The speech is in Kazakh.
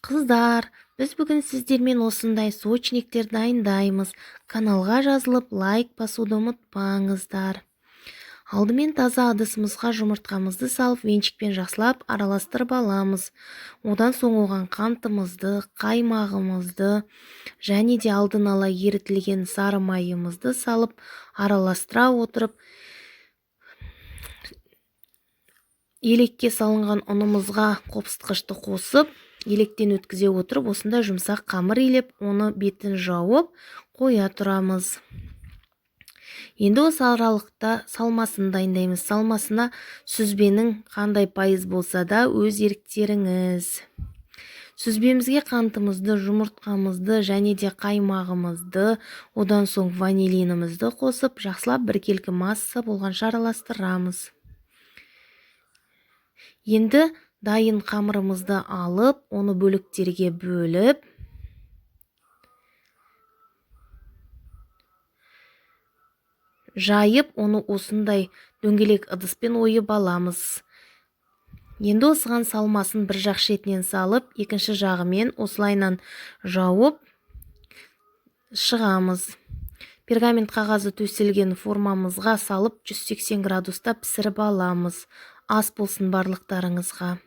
Қыздар, біз бүгін сіздермен осындай сочниктер дайындаймыз. Каналға жазылып, лайк басуды ұмытпаңыздар. Алдымен таза ыдысымызға жұмыртқамызды салып, венчикпен жақсылап араластырып аламыз. Одан соң оған қантымызды, қаймағымызды және де алдын ала ерітілген сары майымызды салып, араластыра отырып, елекке салынған ұнымызға қопсытқышты қосып, електен өткізе отырып, осында жұмсақ қамыр илеп, оны бетін жауып қоя тұрамыз. Енді осы аралықта салмасын дайындаймыз. Салмасына сүзбенің қандай пайыз болса да өз еріктеріңіз. Сүзбемізге қантымызды, жұмыртқамызды және де қаймағымызды, одан соң ванилинімізді қосып, жақсылап біркелкі масса болғанша араластырамыз. Енді дайын қамырымызды алып, оны бөліктерге бөліп, жайып, оны осындай дөңгелек ыдыспен ойып аламыз. Енді осыған салмасын бір жақ шетінен салып, екінші жағымен осылайынан жауып шығамыз. Пергамент қағазы төселген формамызға салып 180 градуста пісіріп аламыз. Ас болсын барлықтарыңызға.